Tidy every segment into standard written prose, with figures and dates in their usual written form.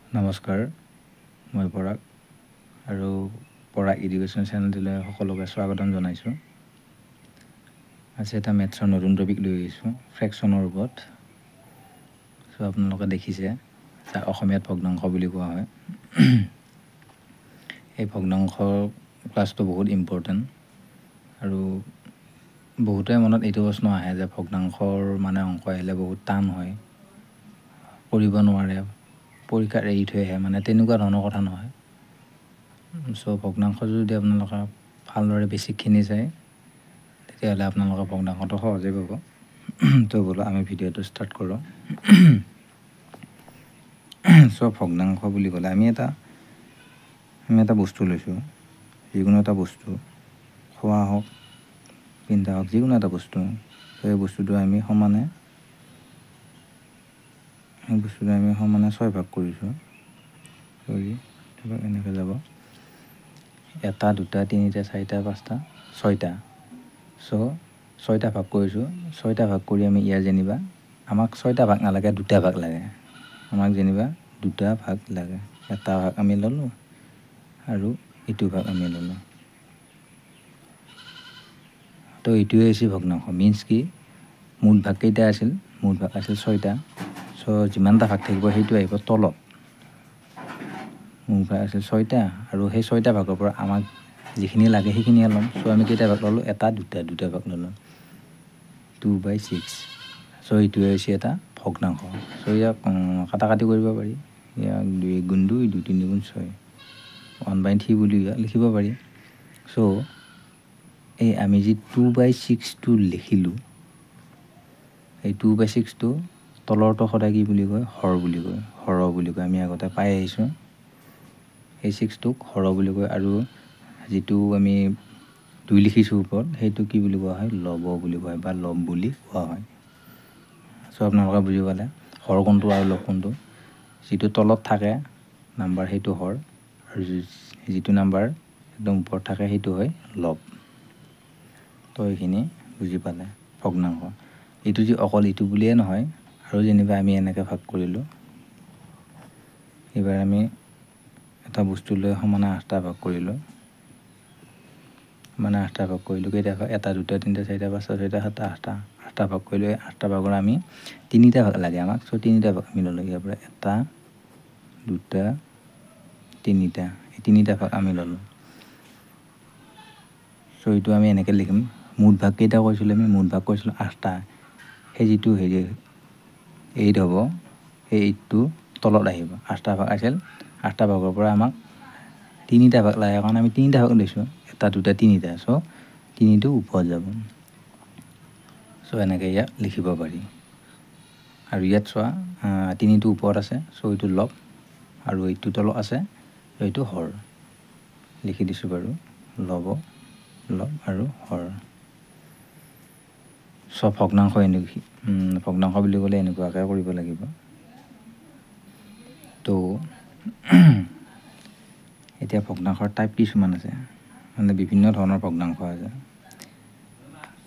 নমস্কাৰ, মই পৰাগ আৰু পৰাগ এডুকেশ্যন চেনেলটোলৈ সকলোকে স্বাগতম জনাইছোঁ। আজি এটা মেথছৰ নতুন টপিক লৈ আহিছোঁ, ফ্ৰেকশ্যনৰ ওপৰত। চ' আপোনালোকে দেখিছে যাক অসমীয়াত ভগ্নাংশ বুলি কোৱা হয়। এই ভগ্নাংশ ক্লাছটো বহুত ইম্পৰ্টেণ্ট আৰু বহুতে মনত এইটো প্ৰশ্ন আহে যে ভগ্নাংশৰ মানে অংক আহিলে বহুত টান হয়, কৰিব নোৱাৰে, পৰীক্ষাত এৰি থৈ আহে, মানে তেনেকুৱা ধৰণৰ কথা নহয়। চ' ভগ্নাংশ যদি আপোনালোকে ভালদৰে বেছিকখিনি যায় তেতিয়াহ'লে আপোনালোকে ভগ্নাংশটো সহজেই পাব। তো বোলো আমি ভিডিঅ'টো ষ্টাৰ্ট কৰোঁ। চ' ভগ্নাংশ বুলি ক'লে আমি এটা বস্তু লৈছোঁ, যিকোনো এটা বস্তু, খোৱা হওক, পিন্ধা হওক, যিকোনো এটা বস্তু, সেই বস্তুটো আমি সমানে 6 ভাগ কৰিছোঁ। এনেকৈ যাব 1, 2, 3, 4, 5, 6টা। চ' 6টা ভাগ কৰিছোঁ। 6টা ভাগ কৰি আমি ইয়াৰ যেনিবা আমাক 6টা ভাগ নালাগে, 2টা ভাগ লাগে। আমাক যেনিবা 2টা ভাগ লাগে। এটা ভাগ আমি ল'লোঁ আৰু ইটো ভাগ আমি ল'লোঁ। তো এইটোৱে হৈছে ভগ্নাংশ। মিনছ কি, মুঠ ভাগ কেইটা আছিল? মুঠ ভাগ আছিল 6টা। চ' যিমানটা ভাগ থাকিব সেইটো আহিব তলত। মুঠ ভাগ আছিল 6টা আৰু সেই 6টা ভাগৰ পৰা আমাক যিখিনি লাগে সেইখিনিয়ে ল'ম। চ' আমি কেইটা ভাগ ল'লোঁ? 1, 2টা ভাগ ল'লোঁ। 2/6। চ' এইটোৱে হৈছে এটা ভগ্নাংশ। চ' ইয়াক কাটাকাটি কৰিব পাৰি। ইয়াক 2 গুণ 2, 2 3 গুণ 6, 1/3 বুলি লিখিব পাৰি। চ' এই আমি যি 2/6টো লিখিলোঁ, এই 2/6টো তলৰটো সদায় কি বুলি কয়? হৰ বুলি কয়, বুলি কয়। আমি আগতে পাই আহিছোঁ। এই 6টোক হৰ বুলি কয় আৰু যিটো আমি 2 লিখিছোঁ ওপৰত, সেইটো কি বুলি কোৱা হয়? লব বুলি কোৱা হয় বা লব বুলি কোৱা হয়। চ' আপোনালোকে বুজি পালে হৰ কোনটো আৰু লব কোনটো। যিটো তলত থাকে নাম্বাৰ সেইটো হৰ আৰু যিটো নাম্বাৰ একদম ওপৰত থাকে সেইটো হয় লব। তো এইখিনি বুজি পালে ভগ্নাংশ। এইটো যে অকল এইটো বুলিয়ে নহয়, আৰু যেনিবা আমি এনেকৈ ভাগ কৰিলোঁ। এইবাৰ আমি এটা বস্তু লৈ সমানে 8টা ভাগ কৰিলোঁ। কেইটা ভাগ? 1, 2, 3, 4, 5, 6, 7, 8টা ভাগ কৰিলোঁ। এই 8টা ভাগৰ আমি 3টা ভাগ লাগে আমাক। চ' 3টা ভাগ আমি ল'লোঁ। ইয়াৰ পৰা 1, 2, 3টা, এই 3টা ভাগ আমি ল'লোঁ। চ' এইটো আমি এনেকৈ লিখিম। মুঠ ভাগ কেইটা কৈছিলোঁ আমি? মুঠ ভাগ কৈছিলোঁ 8টা। সেই যিটো 8 হ'ব, সেই 8টো তলত আহিব। 8টা ভাগ আছিল, 8টা ভাগৰ পৰা আমাক 3টা ভাগ লাগে কাৰণ আমি 3টা ভাগ লৈছোঁ। 1, 2, 3টা। চ' 3টো ওপৰত যাব। চ' এনেকৈ ইয়াক লিখিব পাৰি। আৰু ইয়াত চোৱা 3টো ওপৰত আছে, চ' এইটো লব আৰু এইটো তলত আছে, এইটো হৰ। লিখি দিছোঁ বাৰু, লব আৰু হৰ। চ' ভগ্নাংশ ভগ্নাংশ বুলি ক'লে এনেকুৱাকৈ কৰিব লাগিব। তো এতিয়া ভগ্নাংশৰ টাইপ কিছুমান আছে, মানে বিভিন্ন ধৰণৰ ভগ্নাংশ আছে।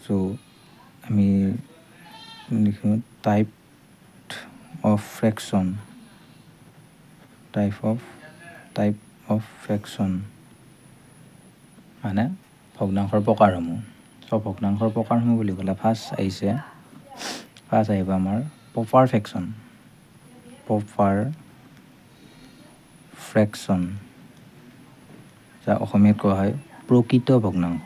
চ' আমি লিখোঁ type of fraction. Type of fraction মানে ভগ্নাংশৰ প্ৰকাৰসমূহ। চ' ভগ্নাংশৰ প্ৰকাৰসমূহ বুলি ক'লে ফাৰ্ষ্ট আহিব আমাৰ প্ৰপাৰ ফ্ৰেকশ্যন, যাক অসমীয়াত কোৱা হয় প্ৰকৃত ভগ্নাংশ।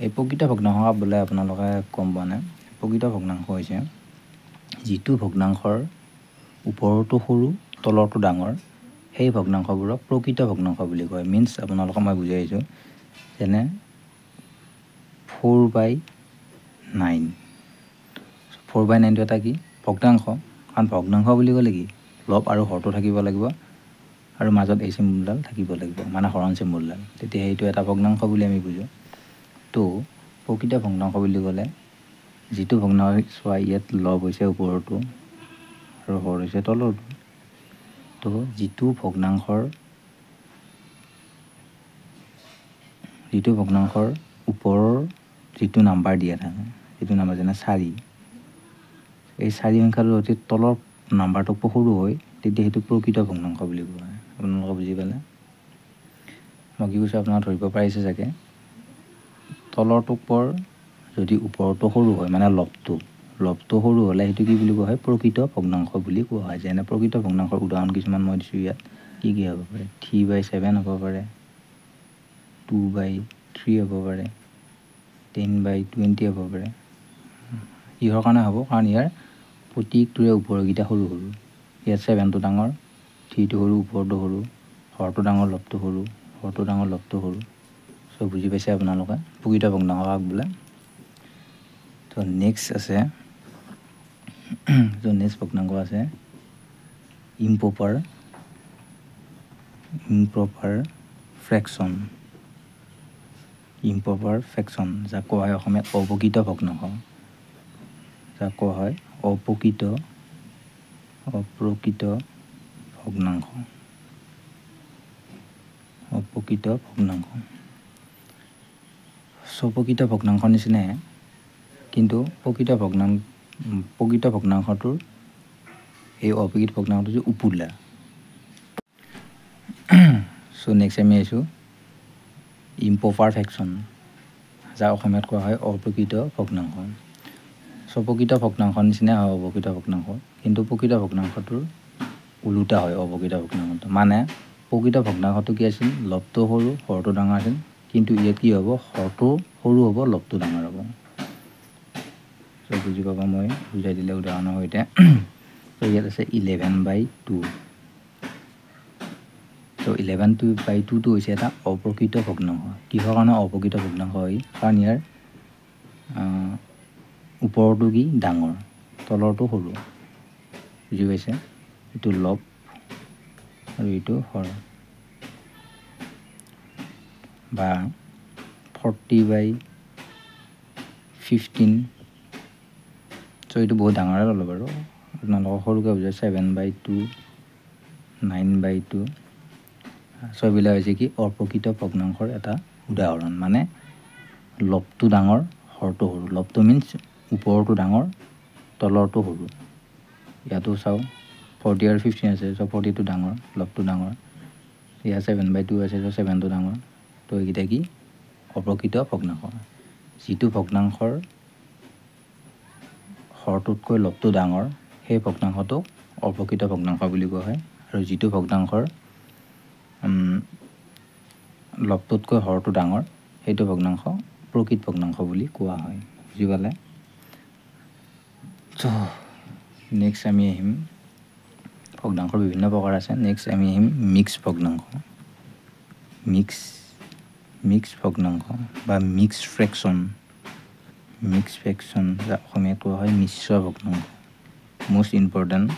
এই প্ৰকৃত ভগ্নাংশ বোলে আপোনালোকে গম পোৱা নাই। প্ৰকৃত ভগ্নাংশ হৈছে যিটো ভগ্নাংশৰ ওপৰতো সৰু তলৰটো ডাঙৰ, সেই ভগ্নাংশবোৰক প্ৰকৃত ভগ্নাংশ বুলি কয়। মিনছ আপোনালোকক মই বুজাইছোঁ, যেনে 4/9। 4/9টো এটা কি? ভগ্নাংশ। কাৰণ ভগ্নাংশ বুলি ক'লে কি? লব আৰু হৰটো থাকিব লাগিব আৰু মাজত এই চিম্বলডাল থাকিব লাগিব, মানে হৰণ চিম্বলডাল। তেতিয়া সেইটো এটা ভগ্নাংশ বুলি আমি বুজোঁ। তো প্ৰকৃত ভগ্নাংশ বুলি ক'লে যিটো ভগ্নাংশ, চোৱা ইয়াত লব হৈছে ওপৰৰটো আৰু হৰ হৈছে তলৰটো। তো যিটো ভগ্নাংশৰ ওপৰৰ যিটো নাম্বাৰ দিয়া থাকে, যিটো নাম্বাৰ যেনে 4, এই 4 সংখ্যাটো যদি তলৰ নাম্বাৰটো সৰু হয় তেতিয়া সেইটো প্ৰকৃত ভগ্নাংশ বুলি কোৱা হয় আপোনালোকে বুজি পালে মই কি কৈছোঁ আপোনালোকে ধৰিব পাৰিছে চাগে তলৰটো পৰ যদি ওপৰটো সৰু হয় মানে লবটো সৰু হ'লে সেইটো কি বুলি কোৱা হয় প্ৰকৃত ভগ্নাংশ বুলি কোৱা হয় যেনে প্ৰকৃত ভগ্নাংশৰ উদাহৰণ কিছুমান মই দিছোঁ ইয়াত কি হ'ব পাৰে 3/7 হ'ব পাৰে 2/3 হ'ব পাৰে 10/20 হ'ব পাৰে কিহৰ কাৰণে হ'ব কাৰণ ইয়াৰ প্ৰত্যেকটোৰে ওপৰকেইটা সৰু সৰু ইয়াত 7টো ডাঙৰ 3টো সৰু ওপৰটো সৰু হৰটো ডাঙৰ লবটো সৰু হৰটো ডাঙৰ লবটো সৰু সব বুজি পাইছে আপোনালোকে প্ৰকৃত ভগ্নাংশ কাক বোলে তো নেক্সট আছে নেক্সট ভগ্নাংশ আছে ইম্প্ৰপাৰ ফ্ৰেকশ্যন যাক কোৱা হয় অসমীয়াত অপ্ৰকৃত ভগ্নাংশ যাক কোৱা হয় অপ্ৰকৃত ভগ্নাংশ প্ৰকৃত ভগ্নাংশৰ নিচিনাই কিন্তু প্ৰকৃত ভগ্নাংশটোৰ এই অপ্ৰকৃত ভগ্নাংশটো যে উপোলা নেক্সট আমি আহিছোঁ ইম্প্ৰপাৰ ফ্ৰেকশ্যন যাক অসমীয়াত কোৱা হয় অপ্ৰকৃত ভগ্নাংশ প্ৰকৃত ভগ্নাংশৰ নিচিনাই হয় অপ্ৰকৃত ভগ্নাংশ কিন্তু প্ৰকৃত ভগ্নাংশটোৰ ওলোটা হয় অপ্ৰকৃত ভগ্নাংশটো মানে প্ৰকৃত ভগ্নাংশটো কি আছিল লবটো সৰু হৰটো ডাঙৰ আছিল কিন্তু ইয়াত কি হ'ব হৰটো সৰু হ'ব লবটো ডাঙৰ হ'ব বুজি পাব মই বুজাই দিলে উদাহৰণৰ সৈতে ইয়াত আছে 11/2 11/2টো হৈছে এটা অপ্ৰকৃত ভগ্নাংশ কিহৰ কাৰণে অপ্ৰকৃত ভগ্নাংশ হয় কাৰণ ইয়াৰ ওপৰটো কি ডাঙৰ তলৰটো সৰু বুজি পাইছে এইটো লব আৰু এইটো হৰ বা 40/15 এইটো বহুত ডাঙৰে ল'ব বাৰু আপোনালোকক সৰুকৈ বুজাই 7/2 9/2 এইবিলাক হৈছে কি অপ্ৰকৃত ভগ্নাংশৰ এটা উদাহৰণ মানে লবটো ডাঙৰ হৰটো সৰু লবটো মিনছ ওপৰটো ডাঙৰ তলৰটো সৰু ইয়াতো চাওঁ 40 আৰু 15 আছে 40টো ডাঙৰ লবটো ডাঙৰ ইয়াত 7/2 আছে 7টো ডাঙৰ তো এইকেইটা কি অপ্ৰকৃত ভগ্নাংশ যিটো ভগ্নাংশৰ হৰটোতকৈ লবটো ডাঙৰ সেই ভগ্নাংশটোক অপ্ৰকৃত ভগ্নাংশ বুলি কোৱা হয় আৰু যিটো ভগ্নাংশৰ লবটোতকৈ হৰটো ডাঙৰ সেইটো ভগ্নাংশ প্ৰকৃত ভগ্নাংশ বুলি কোৱা হয় বুজি পালে তো নেক্সট আমি আহিম ভগ্নাংশৰ বিভিন্ন প্ৰকাৰ আছে নেক্সট আমি আহিম মিক্স ভগ্নাংশ বা মিক্স ফ্ৰেকশ্যন যাক অসমীয়াত কোৱা হয় মিশ্ৰ ভগ্নাংশ মোষ্ট ইম্পৰ্টেণ্ট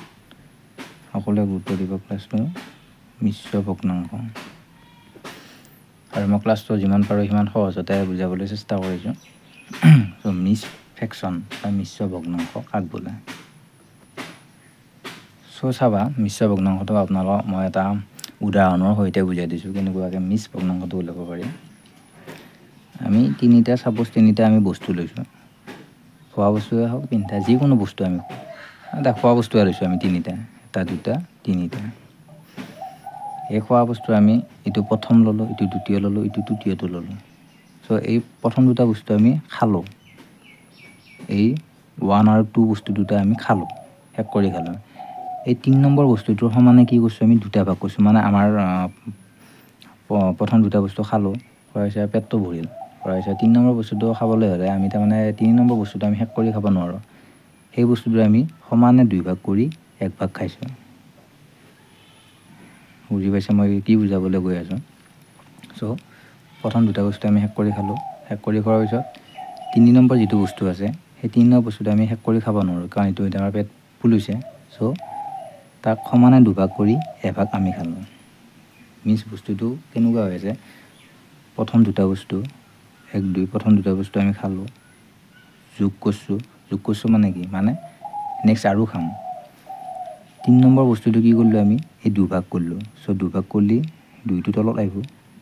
সকলোৱে গুৰুত্ব দিব ক্লাছটো মিশ্ৰ ভগ্নাংশ আৰু মই ক্লাছটো যিমান পাৰোঁ সিমান সহজতে বুজাবলৈ চেষ্টা কৰিছোঁ মিক্স ফ্ৰেকশ্যন বা মিশ্ৰ ভগ্নাংশ কাক বোলে চাবা মিশ্ৰ ভগ্নাংশটো আপোনালোকক মই এটা উদাহৰণৰ সৈতে বুজাই দিছোঁ কেনেকুৱাকৈ মিক্স ভগ্নাংশটো ওলাব পাৰি আমি তিনিটা আমি বস্তু লৈছোঁ খোৱা বস্তুৱে হওক পিন্ধা যিকোনো বস্তু আমি এটা খোৱা বস্তুৱে লৈছোঁ আমি তিনিটা এটা দুটা তিনিটা এই খোৱা বস্তু আমি এইটো প্ৰথম ল'লোঁ এইটো দ্বিতীয় ল'লোঁ এইটো তৃতীয়টো ল'লোঁ এই প্ৰথম দুটা বস্তু আমি খালোঁ এই 1 আৰু 2 বস্তু দুটা আমি খালোঁ শেষ কৰি খালোঁ এই 3 নম্বৰ বস্তুটোৰ সমানে কি কৰিছোঁ আমি দুটা ভাগ কৰিছোঁ মানে আমাৰ প্ৰথম দুটা বস্তু খালোঁ খোৱাৰ পিছত পেটটো ভৰিল খোৱাৰ পিছত 3 নম্বৰ বস্তুটো খাবলৈ হ'লে আমি তাৰমানে 3 নম্বৰ বস্তুটো আমি শেষ কৰি খাব নোৱাৰোঁ সেই বস্তুটো আমি সমানে 2 ভাগ কৰি 1 ভাগ খাইছোঁ বুজি পাইছে মই কি বুজাবলৈ গৈ আছোঁ প্ৰথম দুটা বস্তু আমি শেষ কৰি খালোঁ শেষ কৰি খোৱাৰ পিছত 3 নম্বৰ যিটো বস্তু আছে সেই 3 নম্বৰ বস্তুটো আমি শেষ কৰি খাব নোৱাৰোঁ কাৰণ এইটো আমাৰ পেট ফুল হৈছে তাক সমানে 2 ভাগ কৰি 1 ভাগ আমি খালোঁ মিক্স বস্তুটো কেনেকুৱা হৈ আছে প্ৰথম দুটা বস্তু 1 2 প্ৰথম দুটা বস্তু আমি খালোঁ যোগ কৰিছোঁ মানে কি মানে নেক্সট আৰু খাম 3 নম্বৰ বস্তুটো কি কৰিলোঁ আমি এই 2 ভাগ কৰিলোঁ 2 ভাগ কৰিলে 2টো তলত আহিব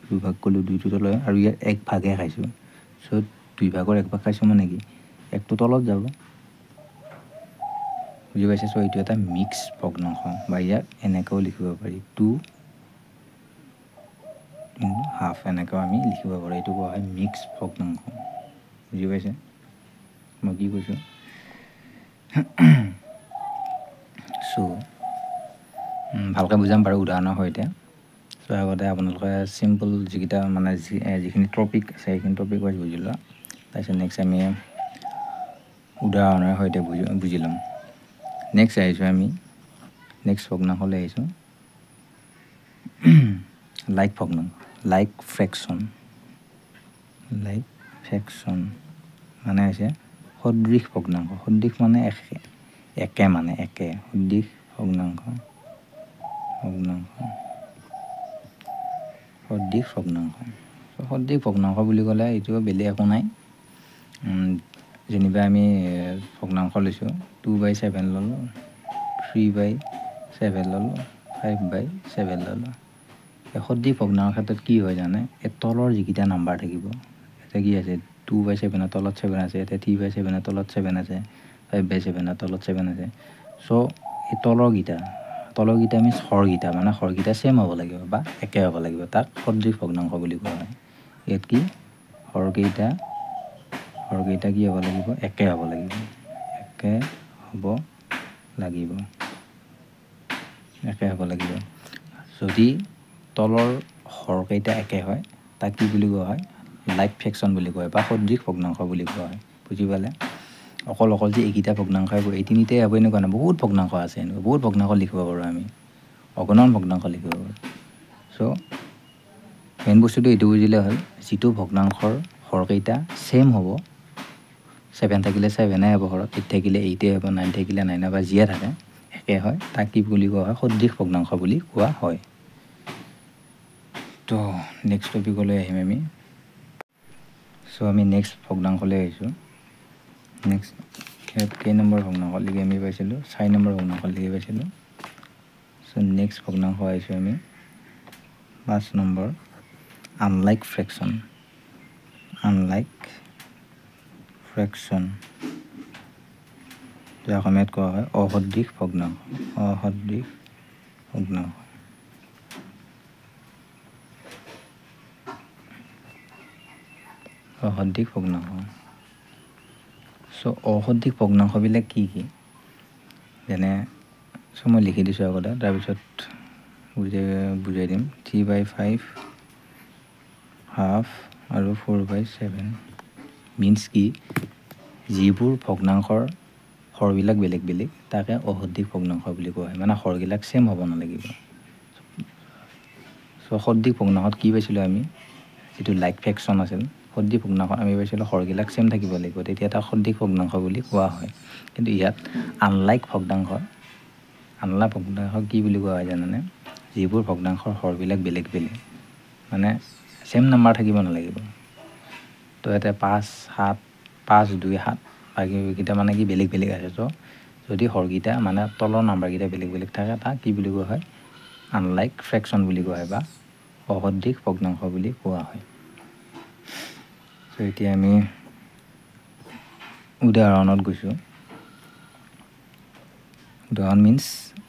2 ভাগ কৰিলোঁ 2টো তলত আৰু ইয়াৰ 1 ভাগহে খাইছোঁ 2 ভাগৰ 1 ভাগ খাইছোঁ মানে কি 1টো তলত যাব বুজি পাইছে চ' এইটো এটা মিক্স ভগ্নাংশ বা ইয়াক এনেকৈও লিখিব পাৰি 2.5 এনেকৈও আমি লিখিব পাৰোঁ এইটো কোৱা হয় মিক্স ভগ্নাংশ বুজি পাইছে মই কি কৈছোঁ চ' ভালকৈ বুজাম বাৰু উদাহৰণৰ সৈতে চ' আগতে আপোনালোকে চিম্পল যিকেইটা মানে যিখিনি টপিক আছে সেইখিনি টপিক ৱাইজ বুজি লোৱা তাৰপিছত নেক্সট আমি উদাহৰণৰ সৈতে বুজি ল'ম নেক্সট আহিছোঁ আমি নেক্সট ভগ্নাংশলৈ আহিছোঁ লাইক ভগ্নাংশ লাইক ফ্ৰেকশ্যন মানে হৈছে সদৃশ ভগ্নাংশ সদৃশ মানে একে মানে একে সদৃশ ভগ্নাংশ সদৃশ ভগ্নাংশ বুলি ক'লে এইটো বেলেগ একো নাই যেনিবা আমি ভগ্নাংশ লৈছোঁ 2/7 ল'লোঁ 3/7 ল'লোঁ 5/7 ল'লোঁ এই সদৃশ ভগ্নাংশৰ ক্ষেত্ৰত কি হয় জানে এই তলৰ যিকেইটা নাম্বাৰ থাকিব এতিয়া কি আছে 2/7 তলত 7 আছে এতিয়া 3/7 তলত 7 আছে 5/7 তলত 7 আছে চ' এই তলৰকেইটা আমি হৰকেইটা ছেম হ'ব লাগিব বা একে হ'ব লাগিব তাক সদৃশ ভগ্নাংশ বুলি কোৱা হয় ইয়াত কি হৰকেইটা কি হ'ব লাগিব একে হ'ব লাগিব যদি তলৰ হৰকেইটা একে হয় তাক কি বুলি কোৱা হয় লাইক ফ্ৰেকশ্যন বুলি কোৱা হয় বা সদৃশ ভগ্নাংশ বুলি কোৱা হয় বুজি পালে অকল যে এইকেইটা ভগ্নাংশ এই তিনিটাই হ'ব এনেকুৱা নহয় বহুত ভগ্নাংশ আছে এনেকুৱা বহুত ভগ্নাংশ লিখিব পাৰোঁ আমি অগণন ভগ্নাংশ লিখিব পাৰোঁ চ' মেইন বস্তুটো এইটো বুজিলে হ'ল যিটো ভগ্নাংশৰ হৰকেইটা ছেম হ'ব 7 থাকিলে 7ই হ'ব হৰত 8 থাকিলে 8ই হ'ব 9 থাকিলে 9 বা যিয়ে থাকে একে হয় তাক কি বুলি কোৱা হয় সদৃশ ভগ্নাংশ বুলি কোৱা হয় তো নেক্সট টপিকলৈ আহিম আমি চ' আমি নেক্সট ভগ্নাংশলৈ আহিছোঁ নেক্সট কেই নম্বৰ ভগ্নাংশলৈকে আমি পাইছিলোঁ 4 নম্বৰ ভগ্নাংশলৈকে পাইছিলোঁ চ' নেক্সট ভগ্নাংশ আহিছোঁ আমি 5 নম্বৰ আনলাইক ফ্ৰেকশ্যন যাক অসমীয়াত কোৱা হয় অসদৃশ ভগ্নাংশ চ' অসদৃশ ভগ্নাংশবিলাক কি যেনে চ' মই লিখি দিছোঁ আগতে তাৰপিছত বুজাই দিম 3/5 হাফ আৰু 4/7 মিনছ কি যিবোৰ ভগ্নাংশৰ হৰবিলাক বেলেগ তাকে অসদৃশ ভগ্নাংশ বুলি কোৱা হয় মানে হৰবিলাক ছেম হ'ব নালাগিব চ' সদৃশ ভগ্নাংশত কি পাইছিলোঁ আমি যিটো লাইক ফ্ৰেকশ্যন আছিল সদৃশ ভগ্নাংশত আমি পাইছিলোঁ হৰবিলাক ছেম থাকিব লাগিব তেতিয়া এটা সদৃশ ভগ্নাংশ বুলি কোৱা হয় কিন্তু ইয়াত আনলাইক ভগ্নাংশ কি বুলি কোৱা হয় জানেনে যিবোৰ ভগ্নাংশৰ হৰবিলাক বেলেগ মানে ছেম নাম্বাৰ থাকিব নালাগিব তো ইয়াতে 5 7 5 2 7 বাকীকেইটা মানে কি বেলেগ আছে চ' যদি হৰকেইটা মানে তলৰ নাম্বাৰকেইটা বেলেগ থাকে তাক কি বুলি কোৱা হয় আনলাইক ফ্ৰেকশ্যন বুলি কোৱা হয় বা অসদৃশ ভগ্নাংশ বুলি কোৱা হয় চ' এতিয়া আমি উদাহৰণত গৈছোঁ উদাহৰণ মিনছ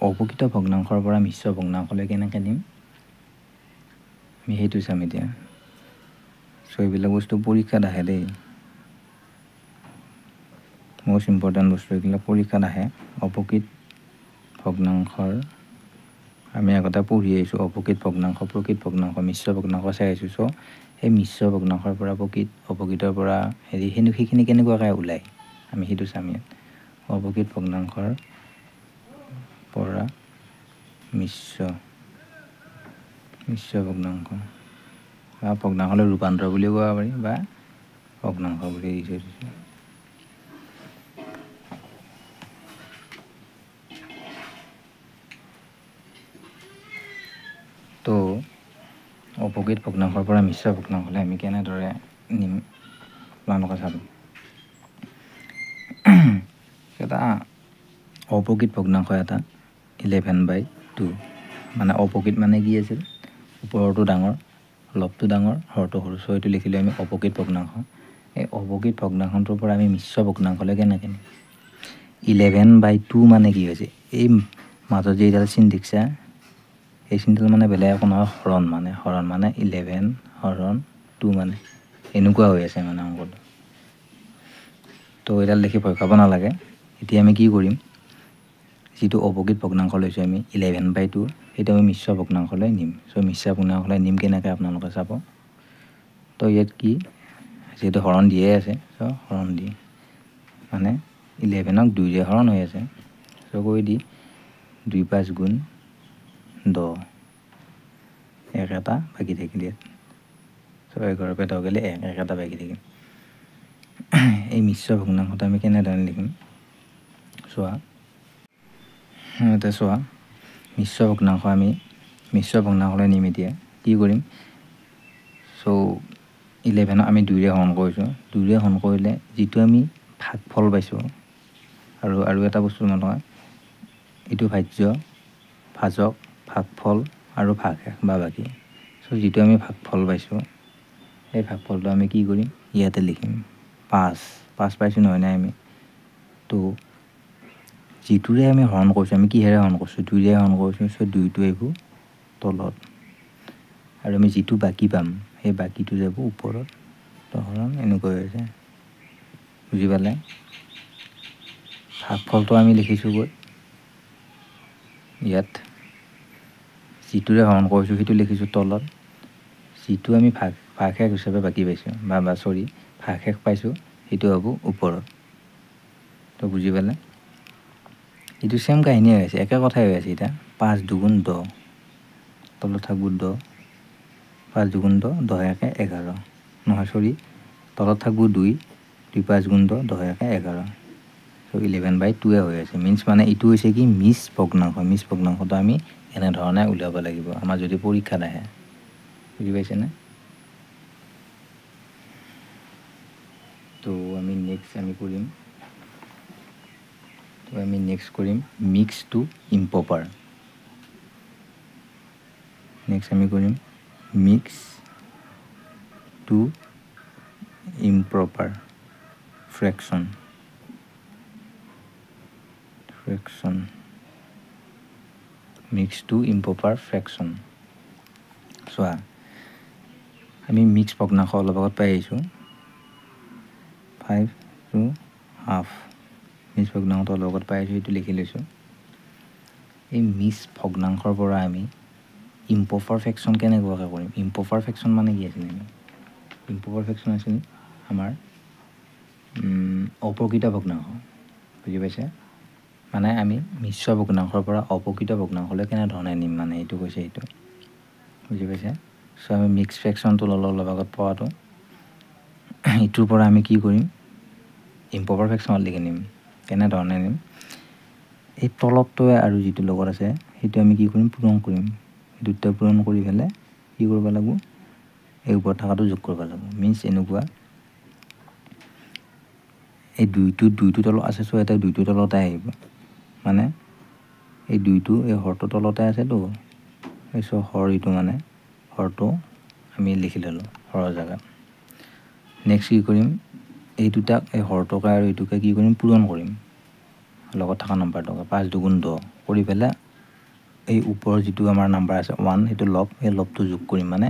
অপ্ৰকৃত ভগ্নাংশৰ পৰা মিশ্ৰ ভগ্নাংশলৈ কেনেকৈ দিম আমি সেইটো চাম এতিয়া চ' এইবিলাক বস্তু পৰীক্ষাত আহে দেই মষ্ট ইম্পৰ্টেণ্ট বস্তু এইবিলাক পৰীক্ষাত আহে অপ্ৰকৃত ভগ্নাংশৰ আমি আগতে পঢ়ি আহিছোঁ অপ্ৰকৃত ভগ্নাংশ প্ৰকৃত ভগ্নাংশ মিশ্ৰ ভগ্নাংশ চাই আহিছোঁ চ' সেই মিশ্ৰ ভগ্নাংশৰ পৰা অপ্ৰকৃতৰ পৰা সেইখিনি কেনেকুৱাকৈ ওলায় আমি সেইটো চাম ইয়াত অপ্ৰকৃত ভগ্নাংশৰ পৰা মিশ্ৰ ভগ্নাংশ বা ভগ্নাংশলৈ ৰূপান্তৰ বুলিও ক'ব পাৰি বা ভগ্নাংশ বুলি দিছোঁ তো অপ্ৰকৃত ভগ্নাংশৰ পৰা মিশ্ৰ ভগ্নাংশলৈ আমি কেনেদৰে নিম আপোনালোকে চাব এটা অপ্ৰকৃত ভগ্নাংশ এটা 11/2 মানে অপ্ৰকৃত মানে কি আছিল ওপৰটো ডাঙৰ লবটো ডাঙৰ হৰটো সৰু চ' এইটো লিখিলোঁ আমি অপ্ৰকৃত ভগ্নাংশ এই অপ্ৰকৃত ভগ্নাংশটোৰ পৰা আমি মিশ্ৰ ভগ্নাংশলৈ কেনেকৈ নিম 11/2 মানে কি হৈছে এই মাজত যে এইডাল চিন দেখিছা এই চিনডাল মানে বেলেগ একো নহয় হৰণ মানে 11 হৰণ 2 মানে এনেকুৱা হৈ আছে মানে অংকটো তো এডাল দেখি ভয় খাব নালাগে এতিয়া আমি কি কৰিম যিটো অপকৃত ভগ্নাংশ লৈছোঁ আমি 11/2 সেইটো আমি মিশ্ৰ ভগ্নাংশলৈ নিম চ' মিশ্ৰ ভগ্নাংশলৈ নিম কেনেকৈ আপোনালোকে চাব তো ইয়াত কি যিহেতু হৰণ দিয়ে আছে চ' হৰণ দি মানে 11ক 2ৰে হৰণ হৈ আছে চ' কৈ দি 2 5 গুণ 10 এক এটা বাকী থাকিল ইয়াত চ' 11 পৰা 10 গ'লে এক এটা বাকী থাকিল এই মিশ্ৰ ভগ্নাংশটো আমি কেনেধৰণে লিখিম চোৱা এতিয়া চোৱা মিশ্ৰ ভগ্নাংশ আমি মিশ্ৰ ভগ্নাংশলৈ নিম এতিয়া কি কৰিম চ' 11ক আমি 2ৰে হৰণ কৰিছোঁ 2ৰে হৰণ কৰিলে যিটো আমি ভাগফল পাইছোঁ আৰু এটা বস্তু মনত হয় এইটো ভাজ্য ভাজক ভাগফল আৰু ভাগশেষ বা বাকী চ' যিটো আমি ভাগফল পাইছোঁ সেই ভাগফলটো আমি কি কৰিম ইয়াতে লিখিম 5 পাইছোঁ নহয় নাই আমি তো যিটোৰে আমি হৰণ কৰিছোঁ আমি কিহেৰে হৰণ কৰিছোঁ 2ৰে হৰণ কৰিছোঁ চ' 2টো আহিব তলত আৰু আমি যিটো বাকী পাম সেই বাকীটো যাব ওপৰত তো হৰণ এনেকুৱা হৈ যায় বুজি পালে ভাগফলটো আমি লিখিছোঁ গৈ ইয়াত যিটোৰে হৰণ কৰিছোঁ সেইটো লিখিছোঁ তলত যিটো আমি ভাগশেষ হিচাপে বাকী পাইছোঁ বা ভাগশেষ পাইছোঁ সেইটো হ'ব ওপৰত তো বুজি পালে এইটো চেম কাহিনী হৈ আছে একে কথাই হৈ আছে এতিয়া 5 2 গুণ 10 তলত থাকব 10 5 2 গুণ 10 10 একে 11 নহয় তলত থাকব 2 5 গুণ 10 10 একে 11 চ' 11/2 হৈ আছে মিনছ মানে এইটো হৈছে কি মিছ ভগ্নাংশটো আমি এনেধৰণে উলিয়াব লাগিব আমাৰ যদি পৰীক্ষাত আহে বুজি পাইছেনে তো আমি নেক্সট কৰিম মিক্স টু ইম্প্ৰপাৰ নেক্সট আমি কৰিম mix to improper fraction mix to improper fraction চোৱা আমি মিক্স ভগ্নাংশ অলপ আগত পাই আহিছোঁ 5/2 মিক্স ভগ্নাংশটো অলপ আগত পাই আহিছোঁ এইটো লিখি লৈছোঁ এই মিক্স ভগ্নাংশৰ পৰা আমি ইম্প্ৰপাৰ ফ্ৰেকশ্যন কেনেকুৱাকৈ কৰিম ইম্প্ৰপাৰ ফ্ৰেকশ্যন মানে কি আছিল ইম্প্ৰপাৰ ফ্ৰেকশ্যন আছিল আমাৰ অপ্ৰকৃত ভগ্নাংশ বুজি পাইছে মানে আমি মিশ্ৰ ভগ্নাংশৰ পৰা অপ্ৰকৃত ভগ্নাংশলৈ কেনেধৰণে নিম মানে এইটো কৈছে এইটো বুজি পাইছে চ' আমি মিক্স ফ্ৰেকশ্যনটো ল'লোঁ অলপ আগত পোৱাটো ইটোৰ পৰা আমি কি কৰিম ইম্প্ৰপাৰ ফ্ৰেকশ্যনত লিখি নিম কেনেধৰণে নিম এই তলতটোৱে আৰু যিটো লগত আছে সেইটো আমি কি কৰিম পূৰণ কৰিম দুটা পূৰণ কৰি পেলাই কি কৰিব লাগিব এই ওপৰত থকাটো যোগ কৰিব লাগিব মিনছ এনেকুৱা এই দুইটো তলত আছে চ' এটা দুইটো তলতে আহিব মানে এই দুইটো এই হৰটো তলতে আছেতো এই চ' এইটো মানে হৰটো আমি লিখি ল'লোঁ হৰৰ জেগাত নেক্সট কি কৰিম এই দুটাক এই হৰটোকে আৰু এইটোকে কি কৰিম পূৰণ কৰিম লগত থকা নাম্বাৰটোকে 5 2 গুণ 10 কৰি পেলাই এই ওপৰৰ যিটো আমাৰ নাম্বাৰ আছে 1 সেইটো এই লবটো যোগ কৰিম মানে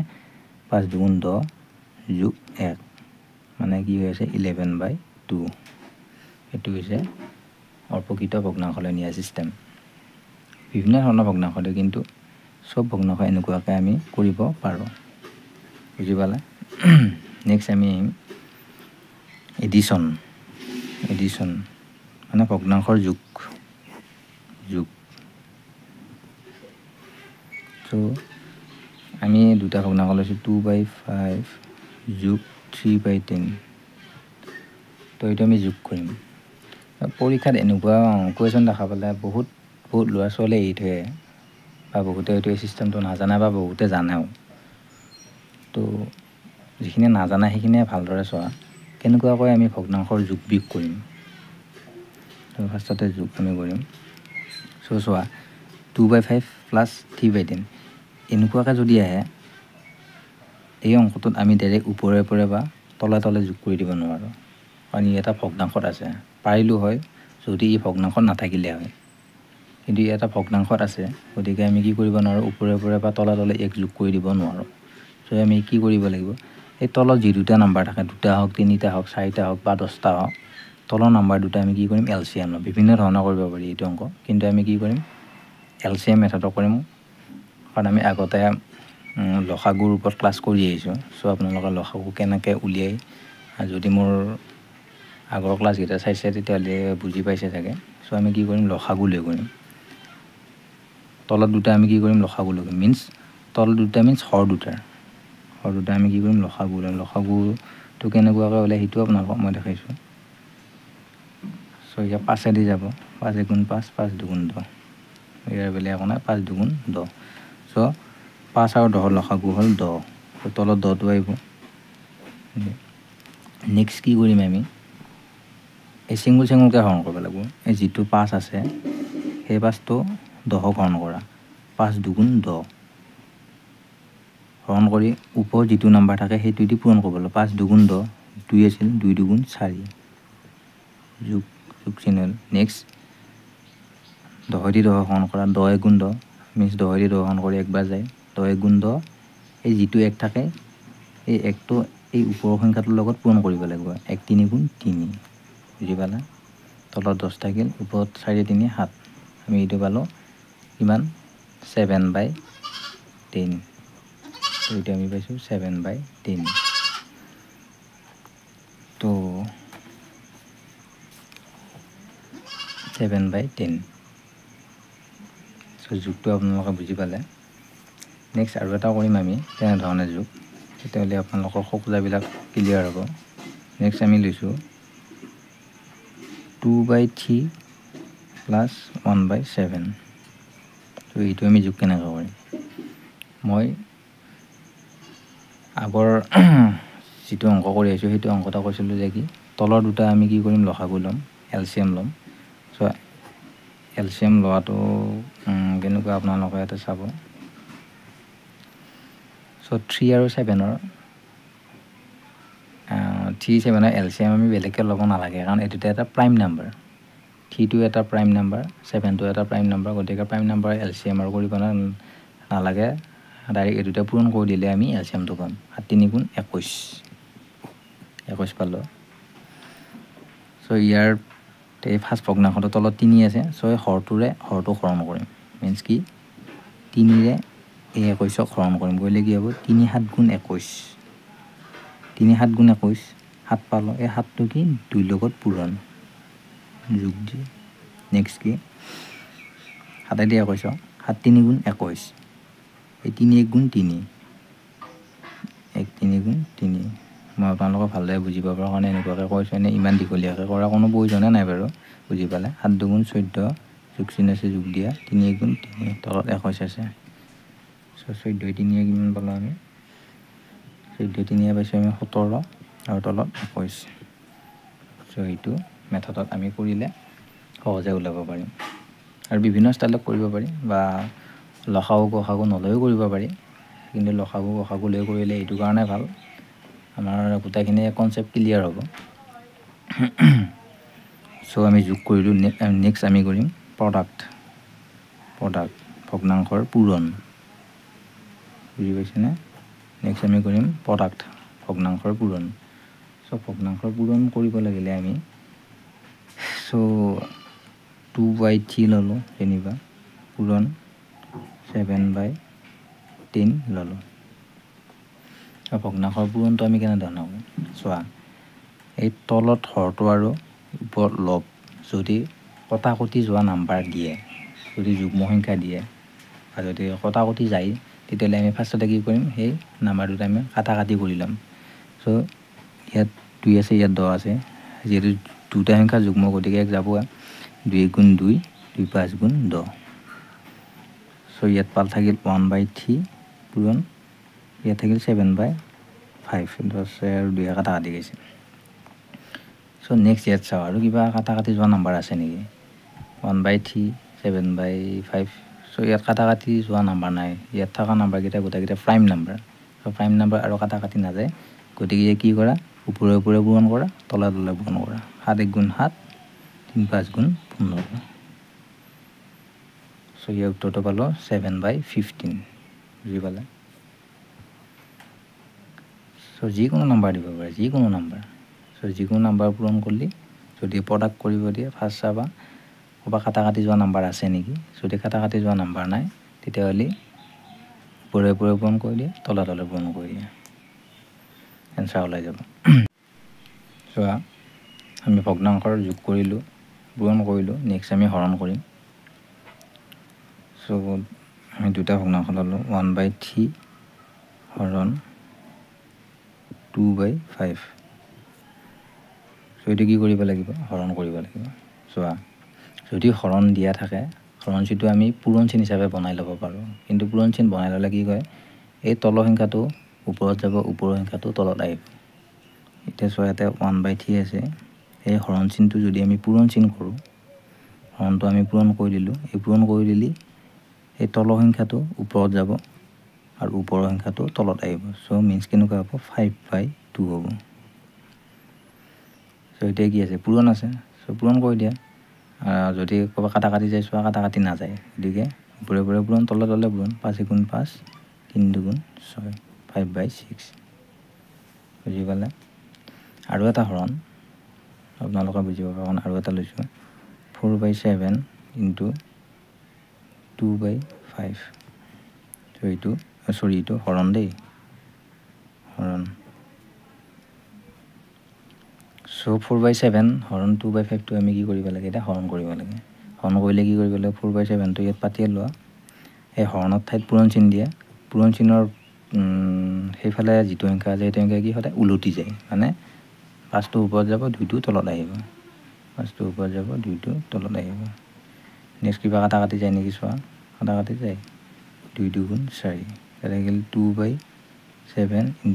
5 2 গুণ 10 যোগ 1 মানে কি হৈ আছে 11/2 এইটো হৈছে অপ্ৰকৃত ভগ্নাংশলৈ নিয়া ছিষ্টেম বিভিন্ন ধৰণৰ ভগ্নাংশ দিয়ে কিন্তু চব ভগ্নাংশ এনেকুৱাকৈ আমি কৰিব পাৰোঁ বুজি পালে নেক্সট আমি আহিম এডিশ্যন মানে ভগ্নাংশৰ যোগ চ' আমি দুটা ভগ্নাংশ লৈছোঁ 2/5 যোগ 3/10 তো এইটো আমি যোগ কৰিম পৰীক্ষাত এনেকুৱা কুৱেশ্যন দেখা পালে বহুত ল'ৰা ছোৱালীয়ে এৰি থৈ বা বহুতে হয়তো এই ছিষ্টেমটো নাজানে বা বহুতে জানেও তো যিখিনি নাজানে সেইখিনিয়ে ভালদৰে চোৱা কেনেকুৱাকৈ আমি ভগ্নাংশৰ যোগ বিয়োগ কৰিম তো ফাৰ্ষ্টতে যোগ আমি কৰিম চ' চোৱা 2/5 প্লাছ 3/10 এনেকুৱাকৈ যদি আহে এই অংকটোত আমি ডাইৰেক্ট ওপৰে বা তলে যোগ কৰি দিব নোৱাৰোঁ কাৰণ ই এটা ভগ্নাংশত আছে পাৰিলোঁ হয় যদি ই ভগ্নাংশত নাথাকিলে হয় কিন্তু ই এটা ভগ্নাংশত আছে গতিকে আমি কি কৰিব নোৱাৰোঁ ওপৰে ওপৰে বা তলে তলে এক যোগ কৰি দিব নোৱাৰোঁ চ' আমি কি কৰিব লাগিব এই তলত যি দুটা নাম্বাৰ থাকে 2টা হওক 3টা হওক 4টা হওক বা 10টা হওক তলৰ নাম্বাৰ দুটা আমি কি কৰিম এলচিএম ল'ম বিভিন্ন ধৰণৰ কৰিব পাৰি এইটো অংক কিন্তু আমি কি কৰিম এলচিএম মেথডত কৰিম কাৰণ আমি আগতে লসাগুৰ ওপৰত ক্লাছ কৰি আহিছোঁ চ' আপোনালোকে লসাগু কেনেকৈ উলিয়াই যদি মোৰ আগৰ ক্লাছকেইটা চাইছে তেতিয়াহ'লে বুজি পাইছে চাগে চ' আমি কি কৰিম লসাগু লৈ কৰিম তলত দুটা আমি কি কৰিম লসাগু লৈ কৰিম মিনছ তলত দুটা মিনছ হৰ দুটা আমি কি কৰিম লসাগু ল'ম লসাগুটো কেনেকুৱাকৈ ওলাই সেইটো আপোনালোকক মই দেখাইছোঁ চ' এতিয়া 5 যাব 5 × 5 5 × 2 10 ইয়াৰ বেলেগ একো নাই 5 × 2 10 চ' 5 আৰু 10 লসাগু হ'ল 10 তলত 10টো আহিব নেক্সট কি কৰিম আমি এই চিংগুলকৈ হৰণ কৰিব লাগিব এই যিটো 5 আছে সেই 5টো 10ক হৰণ কৰা 5 × 2 10 হৰণ কৰি ওপৰত যিটো নাম্বাৰ থাকে সেইটো দি পূৰণ কৰিব লাগিব 5 × 2 10 2 আছিল 2 × 2 4 যোগ চিনেল নেক্সট 10 দি 10 হৰণ কৰা 10 × 10 মিনছ 10 দি 10 হৰণ কৰি একবাৰ যায় 10 × 10 এই যিটো 1 থাকে এই 1টো এই ওপৰৰ সংখ্যাটোৰ লগত পূৰণ কৰিব লাগিব 1 3 × 3 বুজি পালা তলত 10 থাকিল ওপৰত 4 3 7 আমি এইটো পালোঁ কিমান 7/10 এইটো আমি পাইছোঁ 7/10 তো 7/10 চ' যোগটো আপোনালোকে বুজি পালে নেক্সট আৰু এটা কৰিম আমি তেনেধৰণে যোগ তেতিয়াহ'লে আপোনালোকৰ খোকোজাবিলাক ক্লিয়াৰ হ'ব নেক্সট আমি লৈছোঁ 2/3 + 1/7 ত' এইটো আমি যোগ কেনেকৈ কৰিম মই আগৰ যিটো অংক কৰি আহিছোঁ সেইটো অংকটা কৈছিলোঁ যে কি তলৰ দুটা আমি কি কৰিম লসাগু ল'ম এলচিএম ল'ম চ' এলচিএম লোৱাটো কেনেকুৱা আপোনালোকে ইয়াতে চাব চ' 3 আৰু 7ৰ 3 7ৰ এলচিএম আমি বেলেগকৈ ল'ব নালাগে কাৰণ এইটোতে এটা প্ৰাইম নাম্বাৰ 3টো এটা প্ৰাইম নাম্বাৰ 7টো এটা প্ৰাইম নাম্বাৰ গতিকে প্ৰাইম নাম্বাৰ এলচিএম আৰু কৰিব নালাগে ডাইৰেক্ট এই দুটা পূৰণ কৰি দিলে আমি এলচিএমটো পাম 7 3 × 21 পালোঁ চ' ইয়াৰ এই ফাৰ্ষ্ট ভগ্নাংশটোৰ তলত 3 আছে চ' এই হৰটো হৰণ কৰিম মিনছ কি 3ৰে এই 21ক হৰণ কৰিম কৰিলে কি হ'ব 3 7 × 21 3 7 × 21 7 পালোঁ এই 7টো কি 2 লগত পূৰণ যোগ দি নেক্সট কি 7 দি 21 7 3 × 21 এই 3 1 × 3 1 3 × 3 মই আপোনালোকক ভালদৰে বুজিব পাৰোঁ কাৰণে এনেকুৱাকৈ কৈছোঁ এনে ইমান দীঘলীয়াকৈ কৰা কোনো প্ৰয়োজনে নাই বাৰু বুজি পালে 7 2 × 14 যোগ চিন আছে যোগ দিয়া 3 1 × 3 তলত 21 আছে চ' 14 3 কিমান পালোঁ আমি 14 3 পাইছোঁ আমি 17 আৰু তলত 21 চ' এইটো মেথডত আমি কৰিলে সহজে ওলাব পাৰিম আৰু বিভিন্ন ষ্টাইলত কৰিব পাৰি বা লসাগু গসাগু নলৈও কৰিব পাৰি কিন্তু লসাগু গসাগু লৈ কৰিলে এইটো কাৰণে ভাল আমাৰ গোটেইখিনি কনচেপ্ট ক্লিয়াৰ হ'ব চ' আমি যোগ কৰিলোঁ নেক্সট আমি কৰিম প্ৰডাক্ট ভগ্নাংশৰ পূৰণ বুজি পাইছেনে নেক্সট আমি কৰিম প্ৰডাক্ট ভগ্নাংশৰ পূৰণ চ' ভগ্নাংশৰ পূৰণ কৰিব লাগিলে আমি চ' 2/3 ল'লোঁ যেনিবা পূৰণ 7/10 ল'লোঁ আৰু ভগ্নাংশৰ পূৰণটো আমি কেনেধৰণে কৰোঁ চোৱা এই তলত হৰটো আৰু ওপৰত লব যদি কটাকটি যোৱা নাম্বাৰ দিয়ে যদি যুগ্ম সংখ্যা দিয়ে আৰু যদি কটাকটি যায় তেতিয়াহ'লে আমি ফাৰ্ষ্টতে কি কৰিম সেই নাম্বাৰ দুটা আমি কাটাকাটি কৰি ল'ম চ' ইয়াত 2 আছে ইয়াত 10 আছে যিহেতু দুটা সংখ্যা যুগ্ম গতিকে এক যাব 2 × 2 2 5 × 10 চ' ইয়াত পাল থাকিল 1/3 পূৰণ ইয়াত থাকিল 7/5 10 আৰু 2 কাটাকাটি গৈছে চ' নেক্সট ইয়াত চাওঁ আৰু কিবা কাটাকাটি যোৱা নাম্বাৰ আছে নেকি 1/3 7/5 চ' ইয়াত কাটাকাটি যোৱা নাম্বাৰ নাই ইয়াত থকা নাম্বাৰকেইটা গোটেইকেইটা প্ৰাইম নাম্বাৰ চ' প্ৰাইম নাম্বাৰ আৰু কাটাকাটি নাযায় গতিকে কি কৰা ওপৰে ওপৰে পূৰণ কৰা তলে তলে পূৰণ কৰা 7 1 × 7 3 5 গুণ 15 সো ইয়াৰ উত্তৰটো পালো 7/15 বুজি পালে সো যিকোনো নাম্বাৰ দিব পাৰে যিকোনো নাম্বাৰ সো যিকোনো নাম্বাৰ পূৰণ কৰিলে যদি প্ৰডাক্ট কৰিব দিয়ে ফাৰ্ষ্ট চাবা ক'বা কাটা কাটি যোৱা নাম্বাৰ আছে নেকি যদি কাটা কাটি যোৱা নাম্বাৰ নাই তেতিয়াহ'লে ওপৰে ওপৰে পূৰণ কৰি দিয়ে তলে তলে পূৰণ কৰি দিয়ে এনসাৰ ওলাই যাব চোৱা আমি ভগ্নাংশৰ যোগ কৰিলোঁ পূৰণ কৰিলোঁ নেক্সট আমি হৰণ কৰিম সো আমি দুটা ভগ্নাংশ ল'লোঁ 1/3 হৰণ 2/5 সো এইটো কি কৰিব লাগিব হৰণ কৰিব লাগিব চোৱা যদি হৰণ দিয়া থাকে হৰণ চিনটো আমি পূৰণ চিন হিচাপে বনাই ল'ব পাৰোঁ কিন্তু পূৰণ চিন বনাই ল'লে কি কয় এই তলৰ সংখ্যাটো ওপৰত যাব ওপৰৰ সংখ্যাটো তলত আহিব এতিয়া চোৱা ইয়াতে 1/3 আছে এই হৰণ চিনটো যদি আমি পূৰণ চিন কৰোঁ হৰণটো আমি পূৰণ কৰি দিলোঁ এই পূৰণ কৰি দিলে এই তলৰ সংখ্যাটো ওপৰত যাব আৰু ওপৰৰ সংখ্যাটো তলত আহিব সো মিন্স কেনেকুৱা হ'ব 5/2 হ'ব সো এতিয়া কি আছে পূৰণ আছে সো পূৰণ কৰি দিয়া যদি ক'বা কাটা কাটি যায় চোৱা কাটা কাটি নাযায় গতিকে ওপৰে ওপৰে পূৰণ তলে তলে পূৰণ 5 × 5 3 × 6 5/6 বুজি পালে আৰু এটা হৰণ আপোনালোকে বুজিব কাৰণ আৰু এটা লৈছোঁ 4/7 × 2/5 তো এইটো এইটো হৰণ দেই হৰণ সো 4/7 হৰণ 2/5টো আমি কি কৰিব লাগে এটা হৰণ কৰিব লাগে হৰণ কৰিলে কি কৰিব লাগে 4/7টো ইয়াত পাতিয়ে লোৱা এই হৰণৰ ঠাইত পূৰণ চিন দিয়া পূৰণ চিনৰ সেইফালে যিটো সংখ্যা আছে সেইটো সংখ্যা কি সদায় উলটি যায় মানে 5টো ওপৰত যাব 2টো তলত আহিব 5টো ওপৰত যাব 2টো তলত আহিব নেক্সট কিবা কাটা কাটি যায় নেকি চোৱা কাটা কাটি যায় 2 2 গুণ 4 এটা গেল 2/7 ×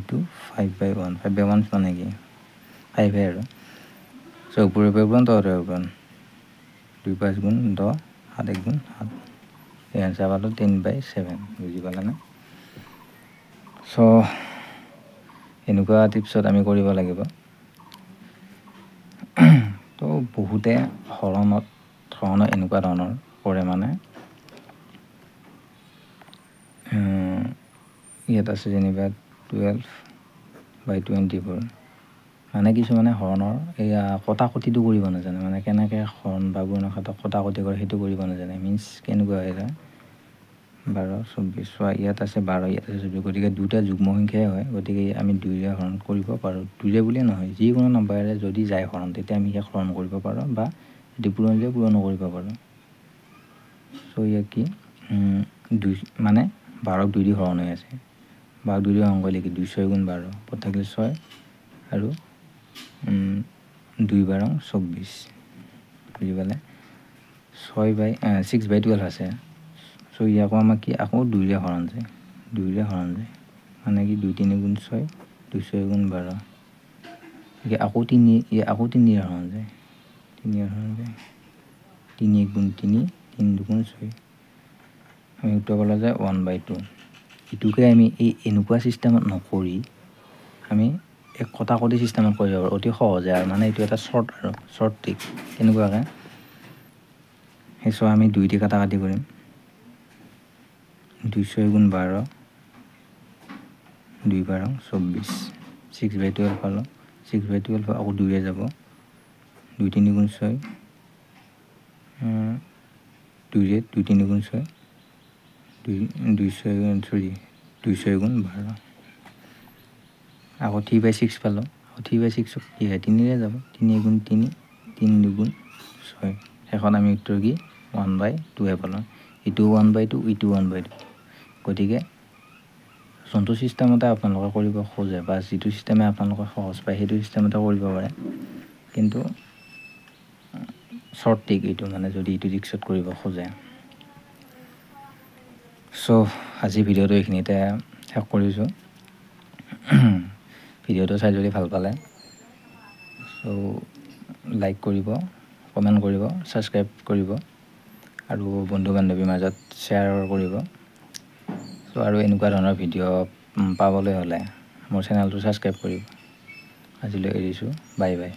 5/1 5/1 মানে কি 5 আৰু সো ওপৰে ওপৰে পূৰণ তলে পূৰণ 2 5 গুণ 10 7 1 গুণ 7 এই আনসাৰ পালো 10/7 বুজি পালানে সো এনেকুৱা টিপছত আমি কৰিব লাগিব তো বহুতে হৰণত এনেকুৱা ধৰণৰ কৰে মানে ইয়াত আছে যেনিবা 12/24 মানে কিছুমানে হৰণৰ এয়া কটা কটিটো কৰিব নাজানে মানে কেনেকৈ হৰণ বা গুণনখাতক কটা কটি কৰে সেইটো কৰিব নাজানে মিন্স কেনেকুৱা হৈ যায় 12 24 চোৱা ইয়াত আছে 12 ইয়াত আছে 24 গতিকে দুটা যুগ্ম সংখ্যাই হয় গতিকে আমি 2ৰে হৰণ কৰিব পাৰোঁ 2ৰে বুলিয়ে নহয় যিকোনো নম্বৰেৰে যদি যায় হৰণ তেতিয়া আমি ইয়াক হৰণ কৰিব পাৰোঁ বা যদি পূৰণ যায় পূৰণো কৰিব পাৰোঁ সো ইয়াক কি 2 মানে 12ক 2 দি হৰণ হৈ আছে 12ক 2 দি হৰণ কৰিলে কি 2 6 গুণ 12 পদ থাকিলে 6 আৰু 2/24 বুজি পালে 6/12 আছে সো ইয়াকো আমাক কি আকৌ 2ৰে হৰণ যায় মানে কি 2 3 গুণ 6 2 6 গুণ 12 আকৌ 3 আকৌ 3ৰে হৰণ যায় 3 1 গুণ 3 3 2 গুণ 6 আমি উত্তৰ পালা যায় 1/2 ইটোকে আমি এই এনেকুৱা চিষ্টেমত নকৰি আমি এক কটা কটি চিষ্টেমত কৰিব পাৰোঁ অতি সহজে আৰু মানে এইটো এটা শ্বৰ্ট ট্ৰিক কেনেকুৱাকৈ সেই চোৱা আমি 2 দি কাটা কাটি কৰিম 2 6 গুণ 12 2/24 6/12 পালোঁ 6/12 আকৌ 2ৰে যাব 2 3 গুণ 6 2ৰে 2 3 গুণ 6 2 6 গুণ 12 আকৌ 3/6 পালোঁ আকৌ 3/6 কি হয় 3ৰে যাব 3 গুণ 3 3 2 গুণ 6 শেষত আমি উত্তৰ কি 1/2 পালোঁ ইটো 1/2 ইটো 1/2 গতিকে যোনটো চিষ্টেমতে আপোনালোকে কৰিব খোজে বা যিটো চিষ্টেমে আপোনালোকে সহজ পায় সেইটো চিষ্টেমতে কৰিব পাৰে কিন্তু শ্বৰ্ট ট্ৰিক এইটো মানে যদি এইটো ৰিক্সত কৰিব খোজে সো আজি ভিডিঅ'টো এইখিনিতে শেষ কৰিছোঁ ভিডিঅ'টো চাই যদি ভাল পালে সো লাইক কৰিব কমেণ্ট কৰিব ছাবস্ক্ৰাইব কৰিব আৰু বন্ধু বান্ধৱীৰ মাজত শ্বেয়াৰ কৰিব সো আৰু এনেকুৱা ধৰণৰ ভিডিঅ' পাবলৈ হ'লে মোৰ চেনেলটো ছাবস্ক্ৰাইব কৰিব আজিলৈ এৰিছোঁ বাই বাই